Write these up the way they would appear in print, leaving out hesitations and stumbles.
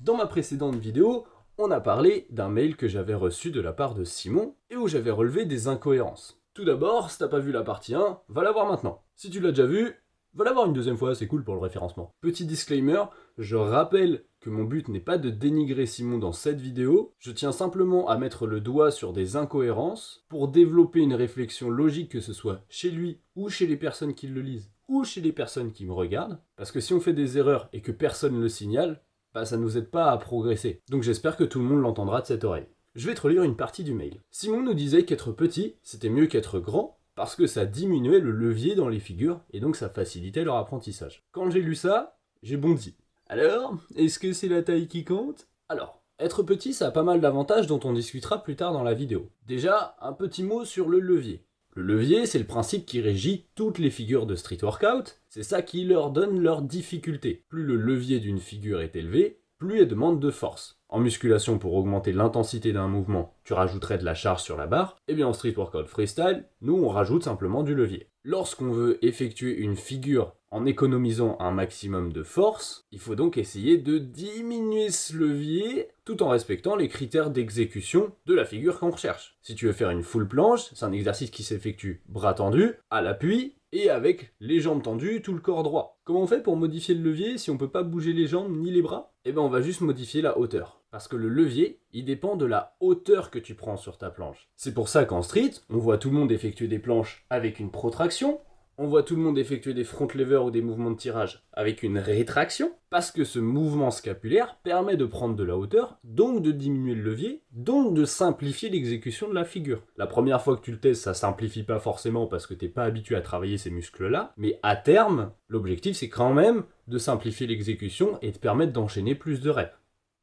Dans ma précédente vidéo, on a parlé d'un mail que j'avais reçu de la part de Simon et où j'avais relevé des incohérences. Tout d'abord, si t'as pas vu la partie 1, va la voir maintenant. Si tu l'as déjà vue, va la voir une deuxième fois, c'est cool pour le référencement. Petit disclaimer, je rappelle que mon but n'est pas de dénigrer Simon dans cette vidéo, je tiens simplement à mettre le doigt sur des incohérences pour développer une réflexion logique, que ce soit chez lui ou chez les personnes qui le lisent ou chez les personnes qui me regardent, parce que si on fait des erreurs et que personne ne le signale, bah ça nous aide pas à progresser. Donc j'espère que tout le monde l'entendra de cette oreille. Je vais te relire une partie du mail. Simon nous disait qu'être petit, c'était mieux qu'être grand, parce que ça diminuait le levier dans les figures, et donc ça facilitait leur apprentissage. Quand j'ai lu ça, j'ai bondi. Alors, est-ce que c'est la taille qui compte ? Alors, être petit, ça a pas mal d'avantages dont on discutera plus tard dans la vidéo. Déjà, un petit mot sur le levier. Le levier, c'est le principe qui régit toutes les figures de street workout, c'est ça qui leur donne leur difficulté. Plus le levier d'une figure est élevé, plus elle demande de force. En musculation, pour augmenter l'intensité d'un mouvement, tu rajouterais de la charge sur la barre, et bien en street workout freestyle, nous on rajoute simplement du levier. Lorsqu'on veut effectuer une figure en économisant un maximum de force, il faut donc essayer de diminuer ce levier tout en respectant les critères d'exécution de la figure qu'on recherche. Si tu veux faire une full planche, c'est un exercice qui s'effectue bras tendus, à l'appui, et avec les jambes tendues, tout le corps droit. Comment on fait pour modifier le levier si on peut pas bouger les jambes ni les bras ? Eh ben on va juste modifier la hauteur. Parce que le levier, il dépend de la hauteur que tu prends sur ta planche. C'est pour ça qu'en street, on voit tout le monde effectuer des planches avec une protraction, on voit tout le monde effectuer des front levers ou des mouvements de tirage avec une rétraction, parce que ce mouvement scapulaire permet de prendre de la hauteur, donc de diminuer le levier, donc de simplifier l'exécution de la figure. La première fois que tu le testes, ça simplifie pas forcément parce que t'es pas habitué à travailler ces muscles-là, mais à terme, l'objectif c'est quand même de simplifier l'exécution et de permettre d'enchaîner plus de reps.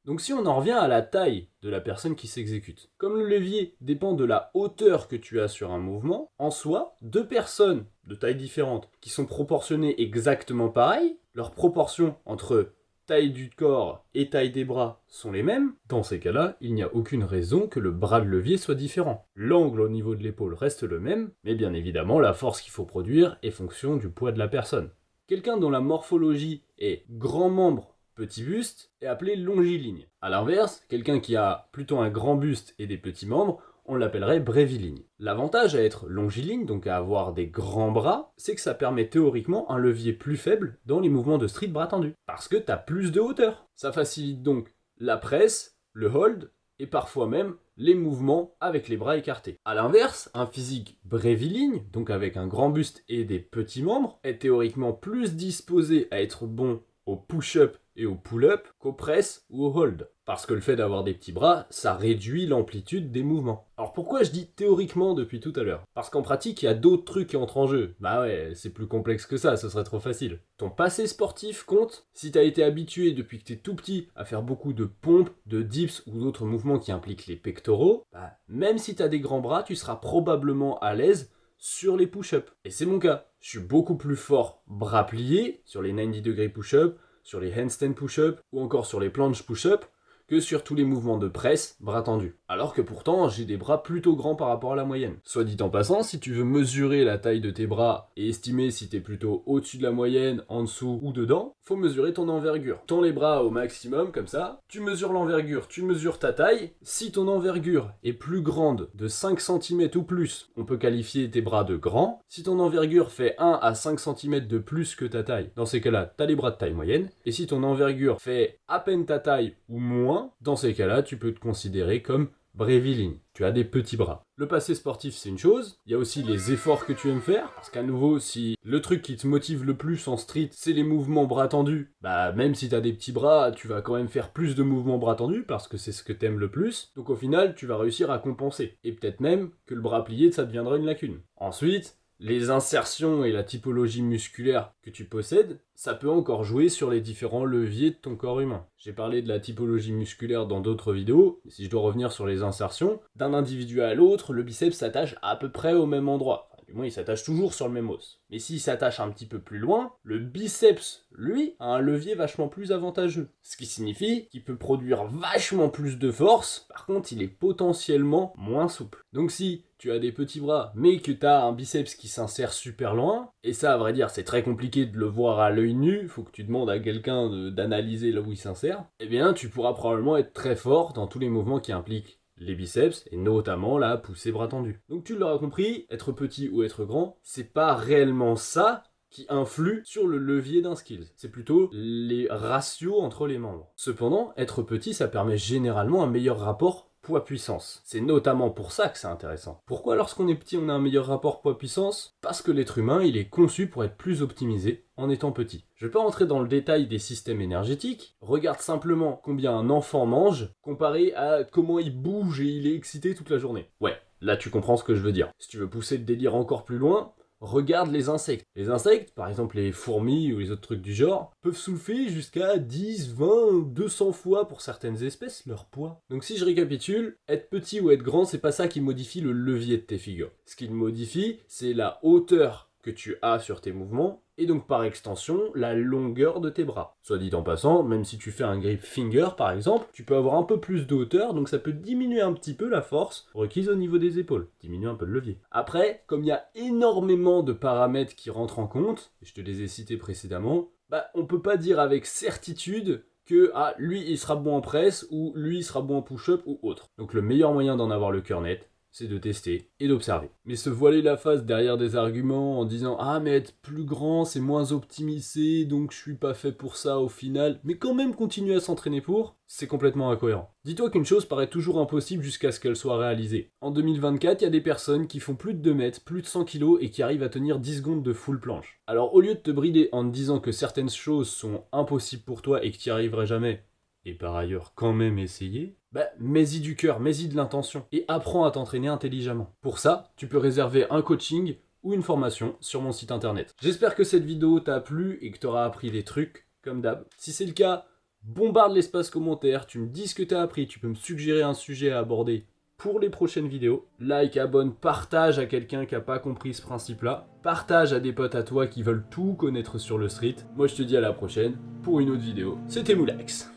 Donc si on en revient à la taille de la personne qui s'exécute, comme le levier dépend de la hauteur que tu as sur un mouvement, en soi, deux personnes de tailles différentes qui sont proportionnées exactement pareilles, leurs proportions entre taille du corps et taille des bras sont les mêmes, dans ces cas-là, il n'y a aucune raison que le bras de levier soit différent. L'angle au niveau de l'épaule reste le même, mais bien évidemment la force qu'il faut produire est fonction du poids de la personne. Quelqu'un dont la morphologie est grand membre, petit buste est appelé longiligne. A l'inverse, quelqu'un qui a plutôt un grand buste et des petits membres, on l'appellerait bréviligne. L'avantage à être longiligne, donc à avoir des grands bras, c'est que ça permet théoriquement un levier plus faible dans les mouvements de street bras tendus, parce que t'as plus de hauteur. Ça facilite donc la presse, le hold, et parfois même les mouvements avec les bras écartés. A l'inverse, un physique bréviligne, donc avec un grand buste et des petits membres, est théoriquement plus disposé à être bon au push-up et au pull-up qu'au press ou au hold. Parce que le fait d'avoir des petits bras, ça réduit l'amplitude des mouvements. Alors pourquoi je dis théoriquement depuis tout à l'heure ? Parce qu'en pratique, il y a d'autres trucs qui entrent en jeu. Bah ouais, c'est plus complexe que ça, ce serait trop facile. Ton passé sportif compte. Si t'as été habitué depuis que t'es tout petit à faire beaucoup de pompes, de dips ou d'autres mouvements qui impliquent les pectoraux, bah même si t'as des grands bras, tu seras probablement à l'aise sur les push-ups. Et c'est mon cas. Je suis beaucoup plus fort bras pliés sur les 90 degrés push-up, sur les handstand push-up ou encore sur les planches push-up que sur tous les mouvements de presse, bras tendus. Alors que pourtant, j'ai des bras plutôt grands par rapport à la moyenne. Soit dit en passant, si tu veux mesurer la taille de tes bras et estimer si t'es plutôt au-dessus de la moyenne, en dessous ou dedans, faut mesurer ton envergure. Tends les bras au maximum, comme ça, tu mesures l'envergure, tu mesures ta taille. Si ton envergure est plus grande de 5 cm ou plus, on peut qualifier tes bras de grands. Si ton envergure fait 1 à 5 cm de plus que ta taille, dans ces cas-là, t'as les bras de taille moyenne. Et si ton envergure fait à peine ta taille ou moins, dans ces cas-là, tu peux te considérer comme bréviligne. Tu as des petits bras. Le passé sportif, c'est une chose. Il y a aussi les efforts que tu aimes faire. Parce qu'à nouveau, si le truc qui te motive le plus en street, c'est les mouvements bras tendus, bah même si t'as des petits bras, tu vas quand même faire plus de mouvements bras tendus parce que c'est ce que t'aimes le plus. Donc au final, tu vas réussir à compenser. Et peut-être même que le bras plié, ça deviendra une lacune. Ensuite, les insertions et la typologie musculaire que tu possèdes, ça peut encore jouer sur les différents leviers de ton corps humain. J'ai parlé de la typologie musculaire dans d'autres vidéos, mais si je dois revenir sur les insertions, d'un individu à l'autre, le biceps s'attache à peu près au même endroit. Du moins, il s'attache toujours sur le même os. Mais s'il s'attache un petit peu plus loin, le biceps, lui, a un levier vachement plus avantageux. Ce qui signifie qu'il peut produire vachement plus de force, par contre, il est potentiellement moins souple. Donc si tu as des petits bras, mais que tu as un biceps qui s'insère super loin, et ça, à vrai dire, c'est très compliqué de le voir à l'œil nu, faut que tu demandes à quelqu'un d'analyser là où il s'insère, eh bien, tu pourras probablement être très fort dans tous les mouvements qui impliquent les biceps, et notamment la poussée bras tendus. Donc tu l'auras compris, être petit ou être grand, c'est pas réellement ça qui influe sur le levier d'un skill. C'est plutôt les ratios entre les membres. Cependant, être petit, ça permet généralement un meilleur rapport poids-puissance. C'est notamment pour ça que c'est intéressant. Pourquoi lorsqu'on est petit, on a un meilleur rapport poids-puissance? Parce que l'être humain, il est conçu pour être plus optimisé en étant petit. Je ne vais pas entrer dans le détail des systèmes énergétiques, regarde simplement combien un enfant mange comparé à comment il bouge et il est excité toute la journée. Ouais, là tu comprends ce que je veux dire. Si tu veux pousser le délire encore plus loin, regarde les insectes. Les insectes, par exemple les fourmis ou les autres trucs du genre, peuvent soulever jusqu'à 10, 20, 200 fois pour certaines espèces leur poids. Donc si je récapitule, être petit ou être grand, c'est pas ça qui modifie le levier de tes figures. Ce qui le modifie, c'est la hauteur que tu as sur tes mouvements, et donc par extension, la longueur de tes bras. Soit dit en passant, même si tu fais un grip finger par exemple, tu peux avoir un peu plus de hauteur, donc ça peut diminuer un petit peu la force requise au niveau des épaules, diminuer un peu le levier. Après, comme il y a énormément de paramètres qui rentrent en compte, et je te les ai cités précédemment, on peut pas dire avec certitude que lui il sera bon en presse, ou lui il sera bon en push-up, ou autre. Donc le meilleur moyen d'en avoir le cœur net, c'est de tester et d'observer. Mais se voiler la face derrière des arguments en disant « Ah mais être plus grand c'est moins optimisé donc je suis pas fait pour ça au final » mais quand même continuer à s'entraîner pour, c'est complètement incohérent. Dis-toi qu'une chose paraît toujours impossible jusqu'à ce qu'elle soit réalisée. En 2024, il y a des personnes qui font plus de 2 mètres, plus de 100 kilos et qui arrivent à tenir 10 secondes de full planche. Alors au lieu de te brider en te disant que certaines choses sont impossibles pour toi et que tu n'y arriverais jamais, et par ailleurs quand même essayer, mets-y du cœur, mets-y de l'intention, et apprends à t'entraîner intelligemment. Pour ça, tu peux réserver un coaching ou une formation sur mon site internet. J'espère que cette vidéo t'a plu et que tu auras appris des trucs, comme d'hab. Si c'est le cas, bombarde l'espace commentaire, tu me dis ce que tu as appris, tu peux me suggérer un sujet à aborder pour les prochaines vidéos. Like, abonne, partage à quelqu'un qui n'a pas compris ce principe-là. Partage à des potes à toi qui veulent tout connaître sur le street. Moi je te dis à la prochaine pour une autre vidéo. C'était Moulax.